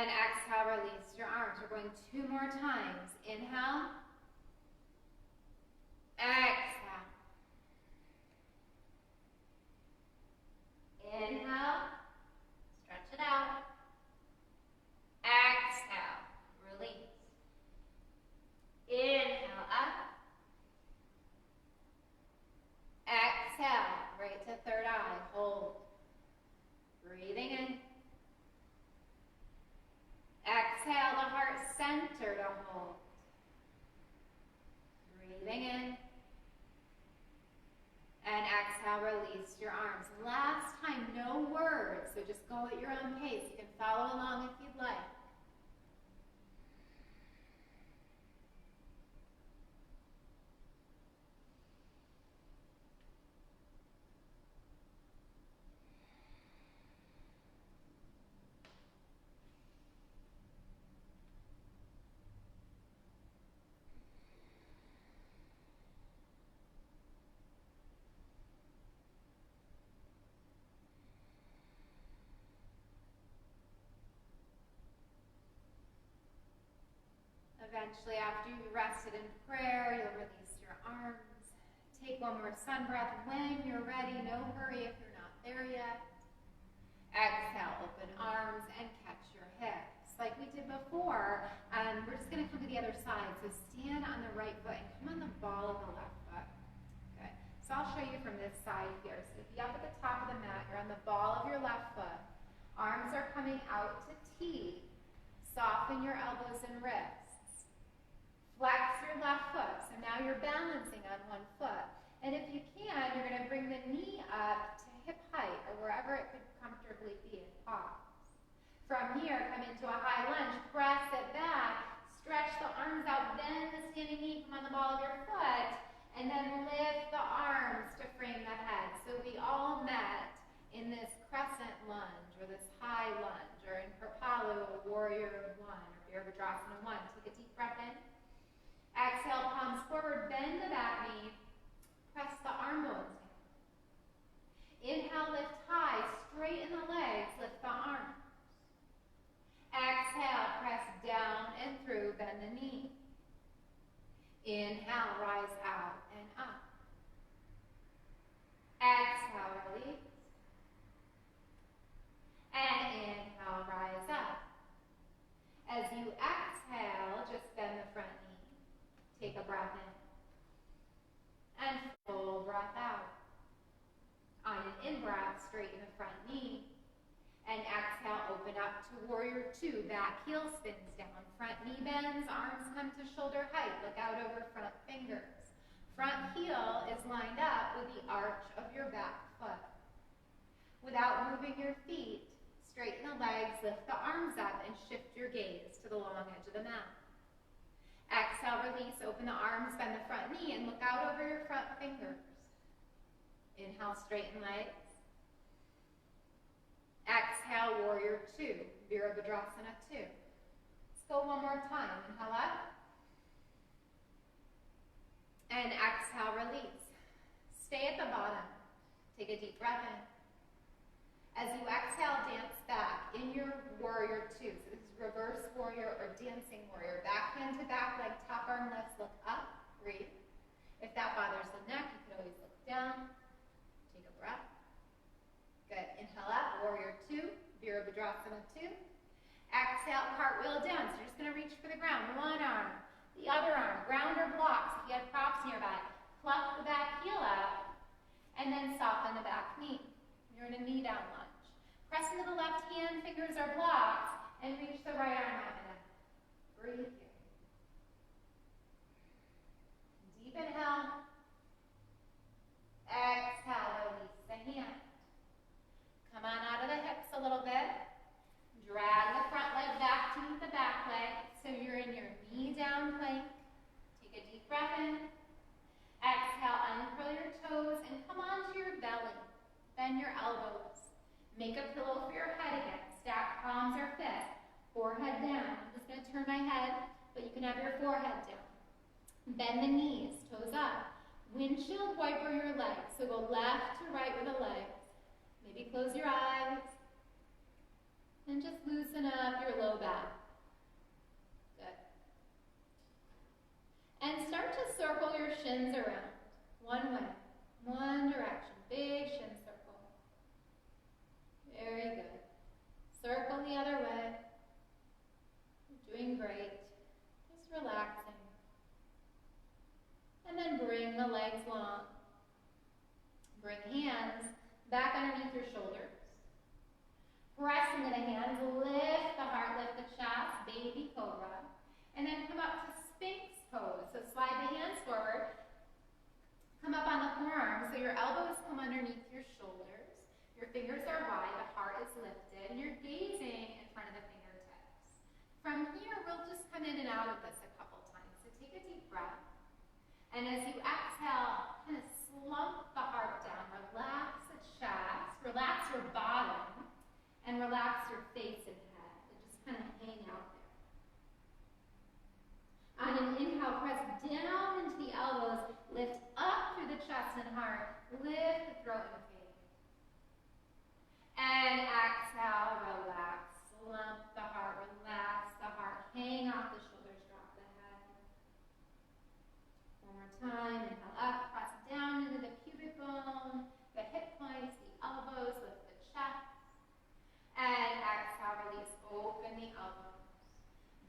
And exhale, release your arms. We're going 2 more times. Inhale. Exhale. Inhale. Stretch it out. Exhale. Release. Inhale up. Exhale. Right to third eye. Hold. Breathing in. Exhale, the heart center to hold. Breathing in. And exhale, release your arms. Last time, no words, so just go at your own pace. You can follow along if you'd like. Eventually, after you've rested in prayer, you'll release your arms. Take one more sun breath when you're ready. No hurry if you're not there yet. Exhale, open arms and catch your hips. Like we did before, we're just going to come to the other side. So stand on the right foot and come on the ball of the left foot. Good. So I'll show you from this side here. So be up at the top of the mat. You're on the ball of your left foot. Arms are coming out to T. Soften your elbows and wrists. Flex your left foot, so now you're balancing on one foot. And if you can, you're going to bring the knee up to hip height or wherever it could comfortably be and pause. From here, come into a high lunge, press it back, stretch the arms out, bend the standing knee, come on the ball of your foot, and then lift the arms to frame the head. So we all met in this crescent lunge or this high lunge or in Kripalu, warrior 1 or Virabhadrasana 1. Take a deep breath in. Exhale, palms forward, bend the back knee, press the arm bones down. Inhale, lift high, straighten the legs, lift the arms. Exhale, press down and through, bend the knee. Inhale, rise out and up. Exhale, release. And inhale, rise up. As you exhale, just bend the front knee. Take a breath in. And full breath out. On an in-breath, straighten the front knee. And exhale, open up to warrior 2. Back heel spins down. Front knee bends, arms come to shoulder height. Look out over front fingers. Front heel is lined up with the arch of your back foot. Without moving your feet, straighten the legs, lift the arms up, and shift your gaze to the long edge of the mat. Exhale, release, open the arms, bend the front knee, and look out over your front fingers. Inhale, straighten legs. Exhale, warrior 2, Virabhadrasana 2. Let's go one more time. Inhale up. And exhale, release. Stay at the bottom. Take a deep breath in. As you exhale, dance back in your warrior 2. So this is reverse warrior or dancing warrior. Back hand to back leg, top arm lifts, look up, breathe. If that bothers the neck, you can always look down. Take a breath. Good. Inhale up, warrior 2, Virabhadrasana 2. Exhale, cartwheel down. So you're just going to reach for the ground. One arm, the other arm, ground or blocks. If you have props nearby, pluck the back heel out, and then soften the back knee. You're in a knee down lunge. Press into the left hand, fingers are blocks, and reach the right arm out and up. Breathe here. Deep inhale. Exhale, release the hand. Come on out of the hips a little bit. Drag the front leg back to meet the back leg. So you're in your knee down plank. Take a deep breath in. Exhale, uncurl your toes and come onto your belly. Bend your elbows. Make a pillow for your head again. Stack palms or fists. Forehead down. I'm just going to turn my head, but you can have your forehead down. Bend the knees, toes up. Windshield wiper your legs. So go left to right with the legs. Maybe close your eyes. And just loosen up your low back. great. Just relaxing. And then bring the legs long. Bring hands back underneath your shoulders. Press into the hands, lift the heart, lift the chest, baby cobra. And then come up to Sphinx pose. So slide the hands forward. Come up on the forearms, so your elbows come underneath your shoulders. Your fingers are wide, the heart is lifted, and you're gazing in front of the fingertips. From here, we'll just come in and out of this a couple times. So take a deep breath. And as you exhale, kind of slump the heart down. Relax the chest, relax your bottom, and relax your face and head. And just kind of hang out there. On an inhale, press down into the elbows, lift up through the chest and heart, lift the throat and face. And exhale, relax, slump the heart, relax the heart, hang off the shoulders, drop the head. One more time, inhale up, press down into the pubic bone, the hip points, the elbows, lift the chest. And exhale, release, open the elbows.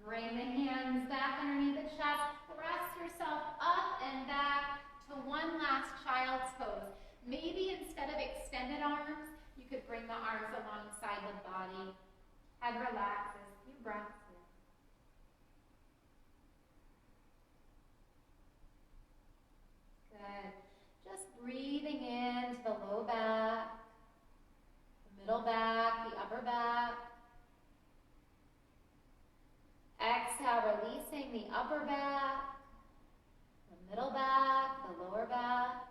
Bring the hands back underneath the chest. Press yourself up and back to one last child's pose. Maybe instead of extended arms, you could bring the arms alongside the body. Head relaxes. Few breaths here. Good. Just breathing into the low back, the middle back, the upper back. Exhale, releasing the upper back, the middle back, the lower back.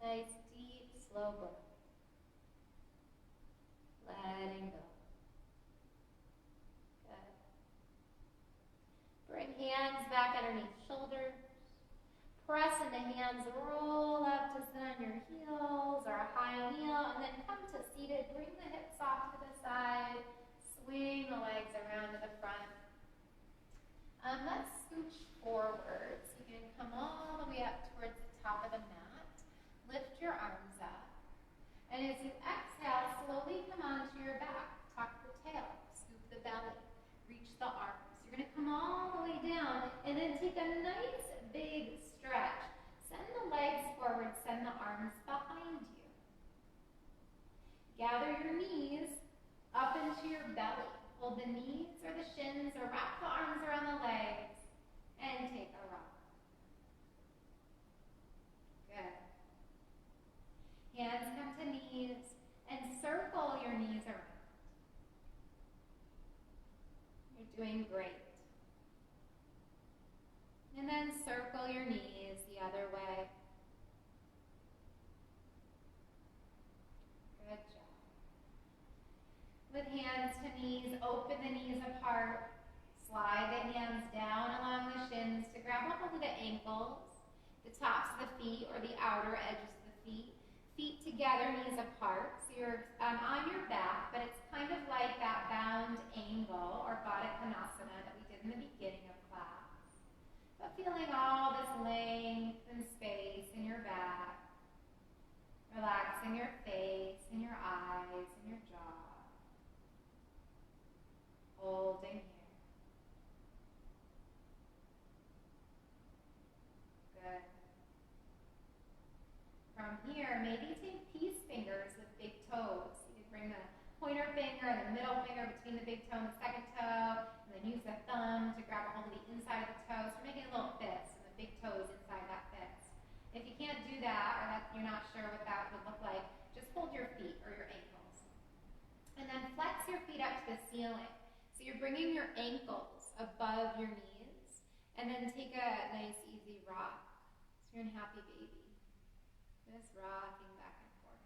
Nice, deep, slow breath. Letting go. Good. Bring hands back underneath shoulders. Press into hands, roll up to sit on your heels or a high kneel, and then come to seated. Bring the hips off to the side. Swing the legs around to the front. Let's scooch forwards. You can come all the way up towards the top of the mat. Lift your arms up. And as you exhale, slowly come onto your back. Tuck the tail, scoop the belly, reach the arms. You're going to come all the way down and then take a nice big stretch. Send the legs forward, send the arms behind you. Gather your knees up into your belly. Hold the knees or the shins or wrap the arms around the legs and take a rock. Good. Hands come to knees and circle your knees around. You're doing great. And then circle your knees the other way. Good job. With hands to knees, open the knees apart. Slide the hands down along the shins to grab a hold of the ankles, the tops of the feet or the outer edges of the feet. Feet together, knees apart. So you're on your back, but it's kind of like that bound angle or Baddha Konasana that we did in the beginning of class. But feeling all this length and space in your back. Relaxing your face and your eyes and your jaw. Holding here. Good. From here, maybe take peace fingers with big toes. You can bring the pointer finger and the middle finger between the big toe and the second toe, and then use the thumb to grab a hold of the inside of the toe. So we're making a little fist, and the big toe is inside that fist. If you can't do that, or that you're not sure what that would look like, just hold your feet or your ankles. And then flex your feet up to the ceiling. So you're bringing your ankles above your knees, and then take a nice, easy rock. So you're in happy baby. Just rocking back and forth.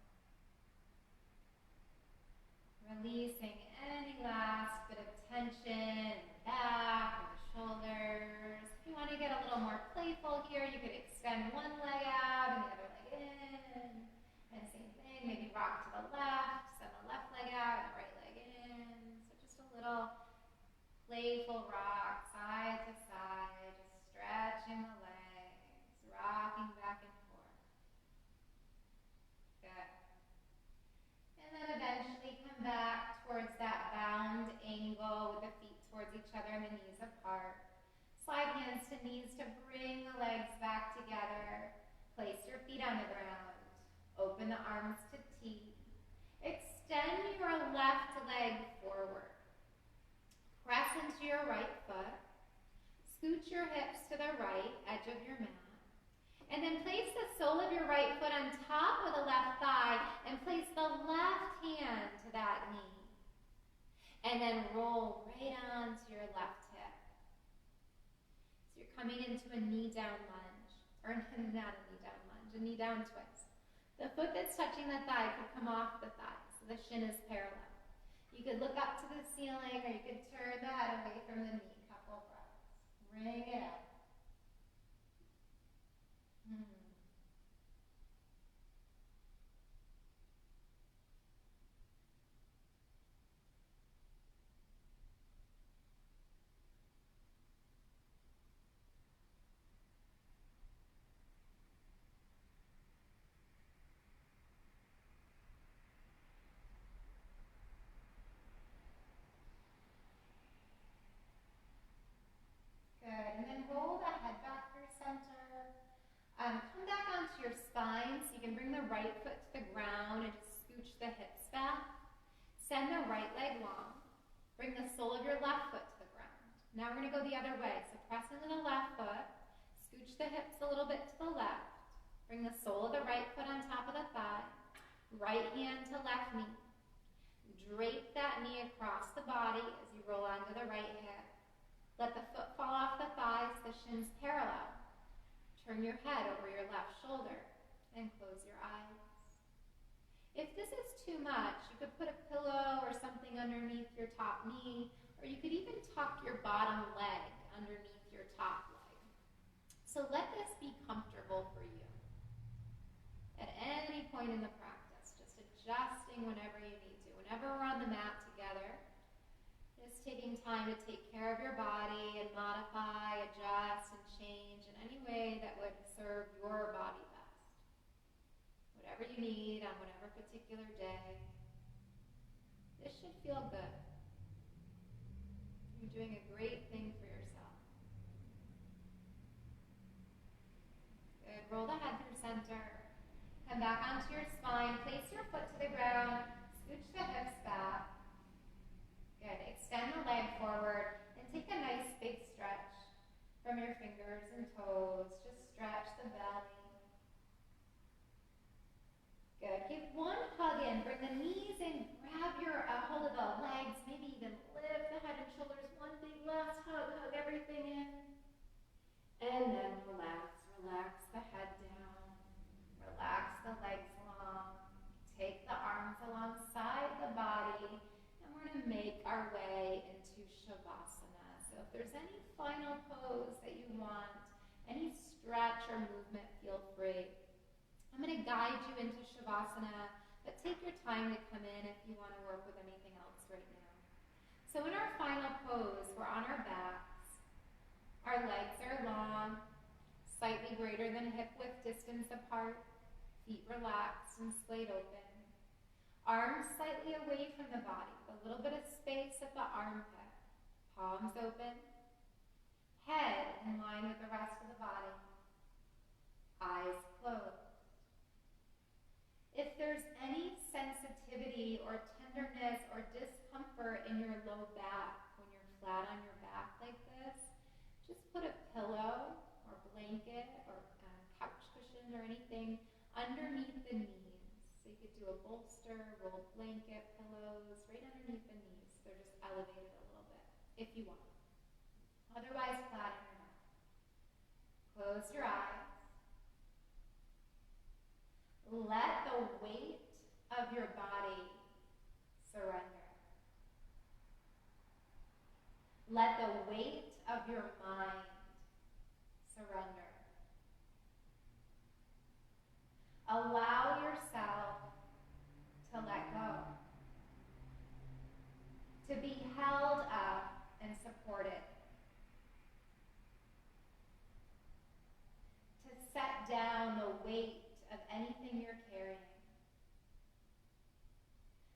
Releasing any last bit of tension in the back and the shoulders. If you want to get a little more playful here, you could extend one leg out and the other leg in. And same thing, maybe rock to the left, send the left leg out and the right leg in. So just a little playful rock, side to side, just stretching the legs, rocking back and forth. Good. And then eventually come back towards that towards each other and the knees apart. Slide hands to knees to bring the legs back together. Place your feet on the ground. Open the arms to T. Extend your left leg forward. Press into your right foot. Scoot your hips to the right edge of your mat. And then place the sole of your right foot on top of the left thigh and place the left hand to that knee. And then roll right onto your left hip. So you're coming into a knee down lunge, or not a knee down lunge, a knee down twist. The foot that's touching the thigh could come off the thigh, so the shin is parallel. You could look up to the ceiling, or you could turn the head away from the knee. Couple breaths. Bring it up. Good, and then roll the head back through center. Come back onto your spine so you can bring the right foot to the ground and just scooch the hips back. Send the right leg long. Bring the sole of your left foot to the ground. Now we're going to go the other way. So press into the left foot. Scooch the hips a little bit to the left. Bring the sole of the right foot on top of the thigh. Right hand to left knee. Drape that knee across the body as you roll onto the right hip. Let the foot fall off the thighs, the shins parallel. Turn your head over your left shoulder and close your eyes. If this is too much, you could put a pillow or something underneath your top knee, or you could even tuck your bottom leg underneath your top leg. So let this be comfortable for you. At any point in the practice, just adjusting whenever you need to. Whenever we're on the mat together, just taking time to take care of your body and modify, adjust, and change in any way that would serve your body best. Whatever you need on whatever particular day. This should feel good. You're doing a great thing for yourself. Good. Roll the head through center. Come back onto your spine. Place your foot to the ground. Scooch the hips back. Good. Extend the leg forward and take a nice big stretch from your fingers and toes. Just stretch the belly. Good. Give one hug in. Bring the knees in. Grab your hold of the legs. Maybe even lift the head and shoulders. One big last hug. Hug everything in. And then relax. Relax the head down. Relax the legs long. Take the arms alongside the body. We're going to make our way into Shavasana. So if there's any final pose that you want, any stretch or movement, feel free. I'm going to guide you into Shavasana, but take your time to come in if you want to work with anything else right now. So in our final pose, we're on our backs. Our legs are long, slightly greater than hip width distance apart, feet relaxed and splayed open. Arms slightly away from the body, with a little bit of space at the armpit. Palms open. Head in line with the rest of the body. Eyes closed. If there's any sensitivity or tenderness or discomfort in your low back when you're flat on your back like this, just put a pillow or blanket or couch cushion or anything underneath the knees. So you could do a bolster, rolled blanket, pillows, right underneath the knees. They're just elevated a little bit, if you want. Otherwise, flat on your back. Close your eyes. Let the weight of your body surrender. Let the weight of your mind surrender. Allow yourself to let go, to be held up and supported, to set down the weight of anything you're carrying,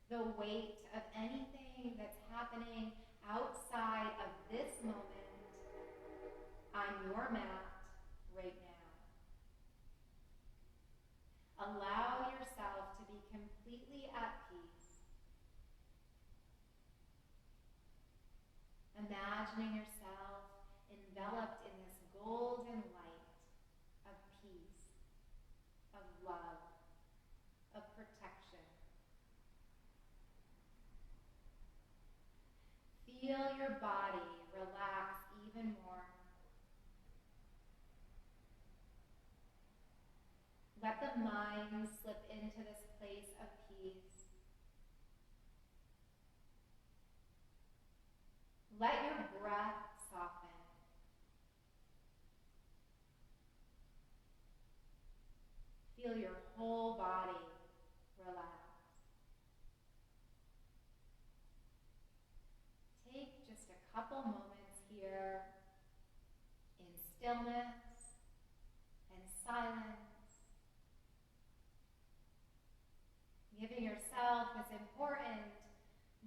the weight of anything that's happening outside of your mat right now. Allow yourself to be completely at peace. Imagining yourself enveloped in this golden light of peace, of love, of protection. Feel your body relax even more. Let the mind slip into this place of peace. Let your breath soften. Feel your whole body relax. Take just a couple moments here in stillness and silence, giving yourself this important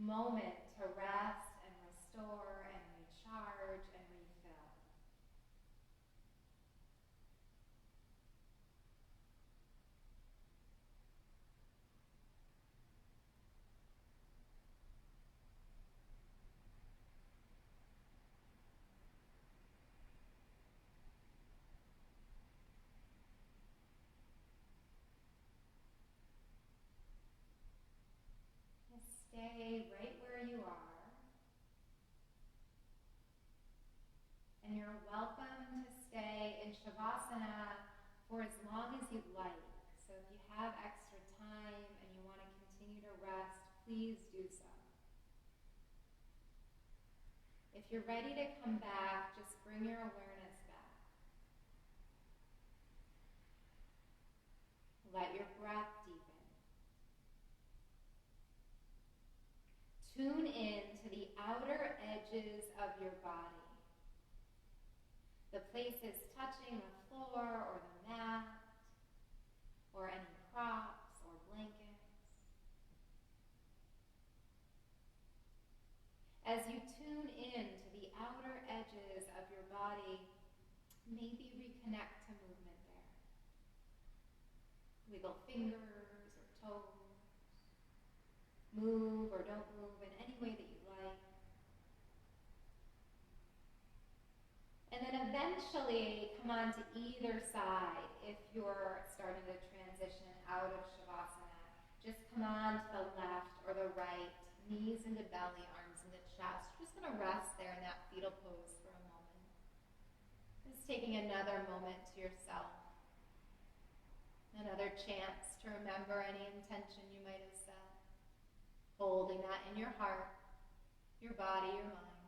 moment to rest and restore and recharge and refill. Stay right where you are. And you're welcome to stay in Shavasana for as long as you'd like. So if you have extra time and you want to continue to rest, please do so. If you're ready to come back, just bring your awareness back. Let your breath deepen. Tune in to the outer edges of your body. The places touching the floor or the mat, or any props or blankets. As you tune in to the outer edges of your body, maybe reconnect to movement there. Wiggle fingers or toes. Move or don't move in any way that you like. And then eventually come on to either side. If you're starting to transition out of Shavasana, just come on to the left or the right, knees into belly, arms into chest. You're just going to rest there in that fetal pose for a moment. Just taking another moment to yourself. Another chance to remember any intention you might have set. Holding that in your heart, your body, your mind.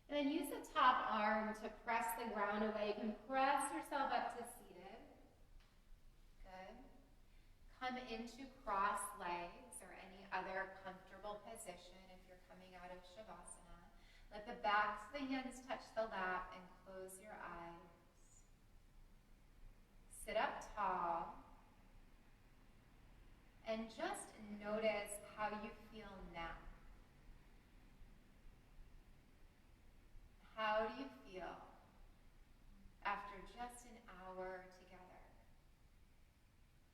And then use the top arm to press the ground away. You can press yourself up to seated. Good. Come into cross legs or any other comfortable position if you're coming out of Shavasana. Let the backs of the hands touch the lap and close your eyes. Sit up tall. And just notice how you feel now. How do you feel after just an hour together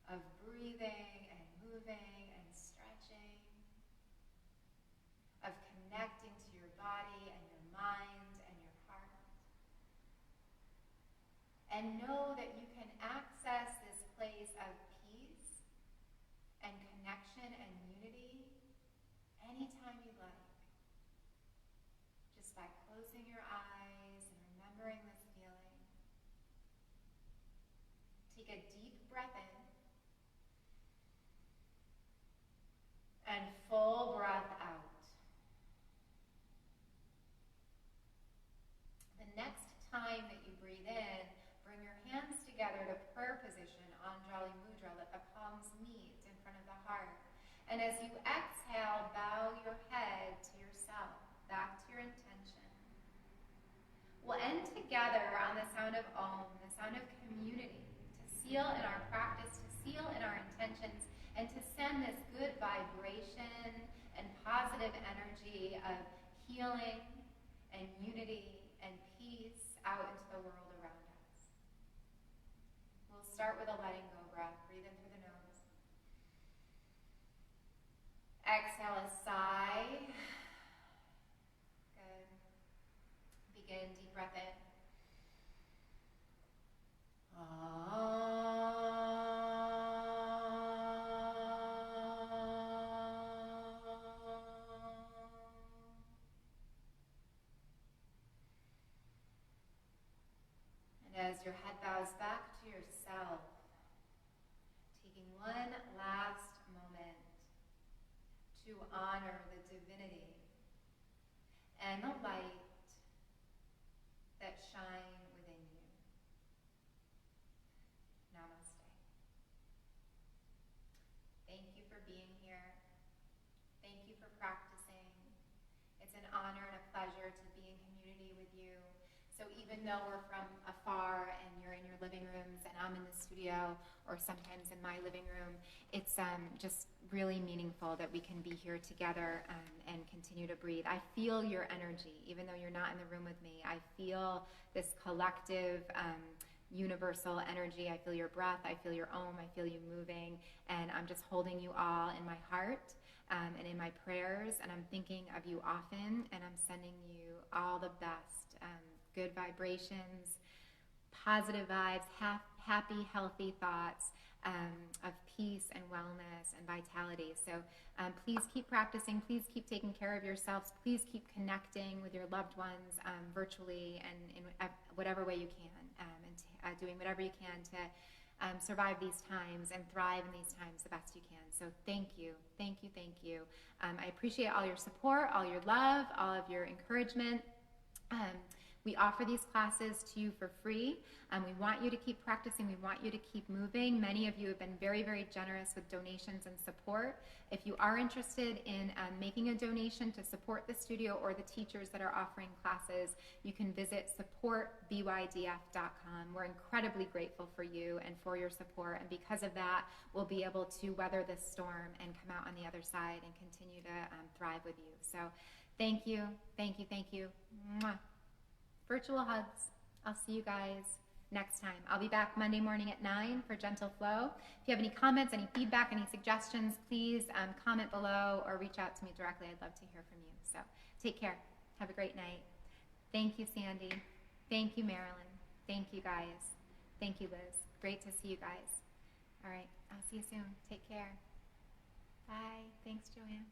of breathing and moving and stretching, of connecting to your body and your mind and your heart? And know that you can access this place of peace and connection and unity anytime you like. Just by closing your eyes and remembering this feeling. Take a deep breath in. And full breath out. The next time that you breathe in, bring your hands together to prayer position, Anjali Mudra. Let the palms meet in front of the heart. And as you exhale, bow your head to yourself, back to your intention. We'll end together on the sound of Om, the sound of community, to seal in our practice, to seal in our intentions, and to send this good vibration and positive energy of healing and unity out into the world around us. We'll start with a letting go breath. Breathe in through the nose. Exhale a sigh. Good. Begin, deep breath in. And as your head bows back to yourself, taking one last moment to honor the divinity and the light that shine within you. Namaste. Thank you for being here. Thank you for practicing. It's an honor and a pleasure to be in community with you. So even though we're from afar and you're in your living rooms and I'm in the studio or sometimes in my living room, it's just really meaningful that we can be here together and continue to breathe. I feel your energy, even though you're not in the room with me. I feel this collective universal energy. I feel your breath. I feel your Om. I feel you moving. And I'm just holding you all in my heart and in my prayers. And I'm thinking of you often. And I'm sending you all the best. Good vibrations, positive vibes, happy, healthy thoughts of peace and wellness and vitality. So please keep practicing. Please keep taking care of yourselves. Please keep connecting with your loved ones virtually and in whatever way you can, and doing whatever you can to survive these times and thrive in these times the best you can. So thank you, thank you, thank you. I appreciate all your support, all your love, all of your encouragement. We offer these classes to you for free. We want you to keep practicing. We want you to keep moving. Many of you have been very, very generous with donations and support. If you are interested in making a donation to support the studio or the teachers that are offering classes, you can visit supportbydf.com. We're incredibly grateful for you and for your support. And because of that, we'll be able to weather this storm and come out on the other side and continue to thrive with you. So thank you, thank you, thank you. Mwah. Virtual hugs. I'll see you guys next time. I'll be back Monday morning at 9 for Gentle Flow. If you have any comments, any feedback, any suggestions, please comment below or reach out to me directly. I'd love to hear from you. So take care. Have a great night. Thank you, Sandy. Thank you, Marilyn. Thank you, guys. Thank you, Liz. Great to see you guys. All right. I'll see you soon. Take care. Bye. Thanks, Joanne.